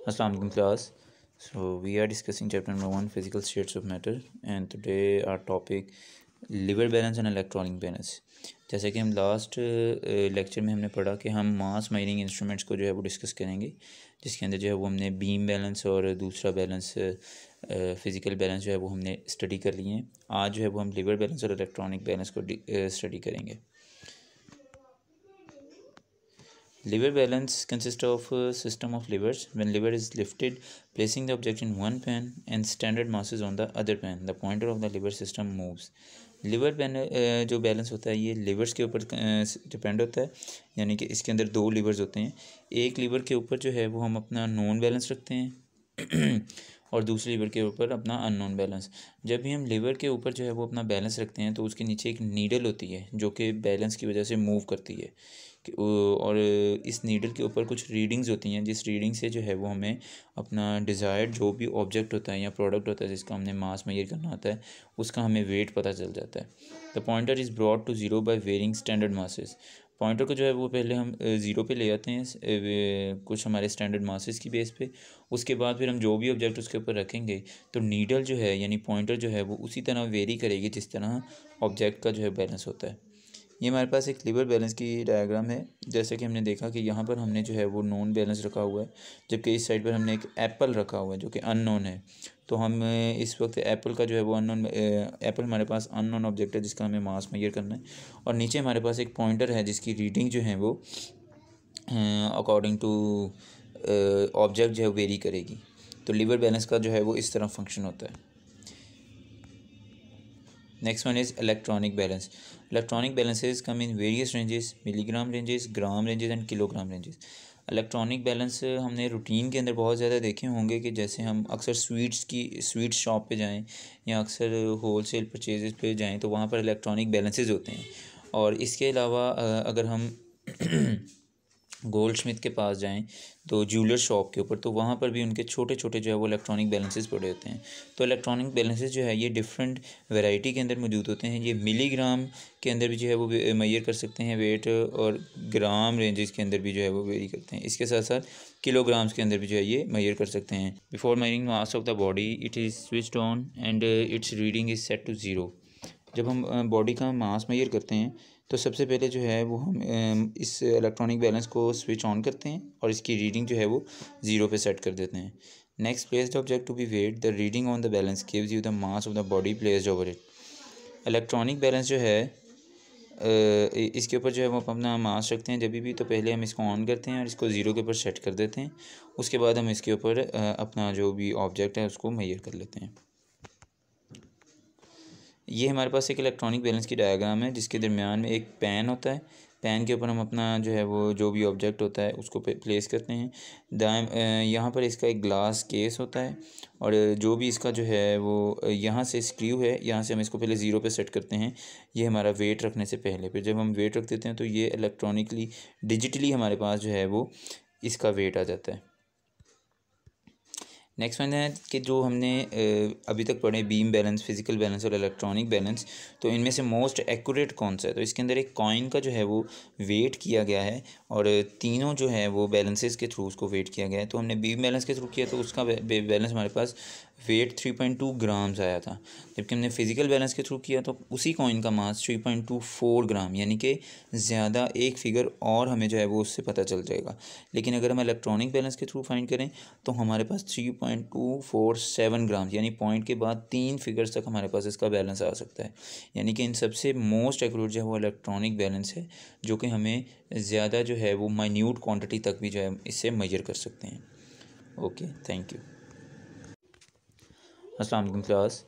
Assalamu alaikum class. So we are discussing chapter number 1 physical states of matter and today our topic liver balance and electronic balance. जैसे कि हम last lecture में हमने पढ़ा कि हम मास मेजरिंग इंस्ट्रूमेंट्स को जो है वो डिस्कस करेंगे, जिसके अंदर जो है वो हमने बीम बैलेंस और दूसरा बैलेंस फ़िज़िकल बैलेंस जो है वो हमने स्टडी कर लिए हैं. आज जो है वो हम लिवर बैलेंस और इलेक्ट्रॉनिक बैलेंस को स्टडी करेंगे. Liver balance consists of a system of levers. When lever is lifted, placing the object in one pan and standard masses on the other pan, the pointer of the lever system moves. Liver जो balance होता है ये levers के ऊपर depend होता है, यानी कि इसके अंदर दो लिवर्स होते हैं. एक लिवर के ऊपर जो है वो हम अपना नॉन बैलेंस रखते हैं और दूसरे लिवर के ऊपर अपना अननोन बैलेंस. जब भी हम लिवर के ऊपर जो है वो अपना बैलेंस रखते हैं तो उसके नीचे एक नीडल होती है जो कि बैलेंस की वजह से मूव करती है, और इस नीडल के ऊपर कुछ रीडिंग्स होती हैं, जिस रीडिंग से जो है वो हमें अपना डिज़ायर्ड जो भी ऑब्जेक्ट होता है या प्रोडक्ट होता है जिसका हमने मास मेजर करना होता है उसका हमें वेट पता चल जाता है. The pointer is brought to zero by varying standard masses. Pointer को जो है वो पहले हम ज़ीरो पे ले आते हैं कुछ हमारे स्टैंडर्ड मासेस की बेस पे. उसके बाद फिर हम जो भी ऑब्जेक्ट उसके ऊपर रखेंगे तो नीडल जो है यानी पॉइंटर जो है वो उसी तरह वेरी करेगी जिस तरह ऑब्जेक्ट का जो है बैलेंस होता है. ये हमारे पास एक लिवर बैलेंस की डायग्राम है. जैसे कि हमने देखा कि यहाँ पर हमने जो है वो नॉन बैलेंस रखा हुआ है, जबकि इस साइड पर हमने एक एप्पल रखा हुआ है जो कि अननोन है. तो हम इस वक्त एप्पल का जो है वो अननोन एप्पल हमारे पास अननोन ऑब्जेक्ट है जिसका हमें मास मेजर करना है, और नीचे हमारे पास एक पॉइंटर है जिसकी रीडिंग जो है वो अकॉर्डिंग टू ऑब्जेक्ट जो है वेरी करेगी. तो लिवर बैलेंस का जो है वो इस तरह फंक्शन होता है. Next one is electronic balance. Electronic balances come in various ranges, milligram ranges, gram ranges and kilogram ranges. Electronic balance हमने रूटीन के अंदर बहुत ज़्यादा देखे होंगे कि जैसे हम अक्सर स्वीट शॉप पे जाएं या अक्सर होलसेल परचेजेस पे जाएं तो वहाँ पर इलेक्ट्रॉनिक बैलेंसेस होते हैं. और इसके अलावा अगर हम गोल्ड स्मिथ के पास जाएं तो ज्वेलर शॉप के ऊपर, तो वहाँ पर भी उनके छोटे छोटे जो है वो इलेक्ट्रॉनिक बैलेंसेस पड़े होते हैं. तो इलेक्ट्रॉनिक बैलेंसेस जो है ये डिफरेंट वैरायटी के अंदर मौजूद होते हैं. ये मिलीग्राम के अंदर भी जो है वो मेजर कर सकते हैं वेट, और ग्राम रेंजेस के अंदर भी जो है वो वेरी करते हैं. इसके साथ साथ किलोग्राम्स के अंदर भी जो है ये मेजर कर सकते हैं. Before measuring mass of the body it is switched on and its reading is set to zero. जब हम बॉडी का मास मेजर करते हैं तो सबसे पहले जो है वो हम इस इलेक्ट्रॉनिक बैलेंस को स्विच ऑन करते हैं और इसकी रीडिंग जो है वो ज़ीरो पे सेट कर देते हैं. Next, place the object to be weighed. The reading on the balance gives you the mass of the body placed over it. Electronic balance जो है इसके ऊपर जो है वो अपना मास रखते हैं जब भी, तो पहले हम इसको ऑन करते हैं और इसको ज़ीरो के ऊपर सेट कर देते हैं. उसके बाद हम इसके ऊपर अपना जो भी ऑब्जेक्ट है उसको मेजर कर लेते हैं. ये हमारे पास एक इलेक्ट्रॉनिक बैलेंस की डायग्राम है जिसके दरमियान में एक पैन होता है. पैन के ऊपर हम अपना जो है वो जो भी ऑब्जेक्ट होता है उसको प्लेस करते हैं. यहाँ पर इसका एक ग्लास केस होता है, और जो भी इसका जो है वो यहाँ से स्क्रू है, यहाँ से हम इसको पहले ज़ीरो पे सेट करते हैं. ये हमारा वेट रखने से पहले. फिर जब हम वेट रख देते हैं तो ये इलेक्ट्रॉनिकली डिजिटली हमारे पास जो है वो इसका वेट आ जाता है. नेक्स्ट वन है कि जो हमने अभी तक पढ़े बीम बैलेंस, फिज़िकल बैलेंस और इलेक्ट्रॉनिक बैलेंस, तो इनमें से मोस्ट एक्यूरेट कौन सा है. तो इसके अंदर एक कॉइन का जो है वो वेट किया गया है, और तीनों जो है वो बैलेंसेस के थ्रू उसको वेट किया गया है. तो हमने बीम बैलेंस के थ्रू किया तो उसका बैलेंस हमारे पास वेट 3.2 ग्राम्स आया था, जबकि हमने फिज़िकल बैलेंस के थ्रू किया तो उसी कॉइन का मास 3.24 ग्राम, यानी कि ज़्यादा एक फ़िगर और हमें जो है वो उससे पता चल जाएगा. लेकिन अगर हम इलेक्ट्रॉनिक बैलेंस के थ्रू फाइंड करें तो हमारे पास 3.247 ग्राम, यानी पॉइंट के बाद 3 फिगर्स तक हमारे पास इसका बैलेंस आ सकता है. यानी कि इन सबसे मोस्ट एक्यूरेट जो है वो इलेक्ट्रॉनिक बैलेंस है, जो कि हमें ज़्यादा जो है वो माइन्यूट क्वांटिटी तक भी जो है इससे मेजर कर सकते हैं. Okay, thank you. अस्सलाम वालेकुम क्लास.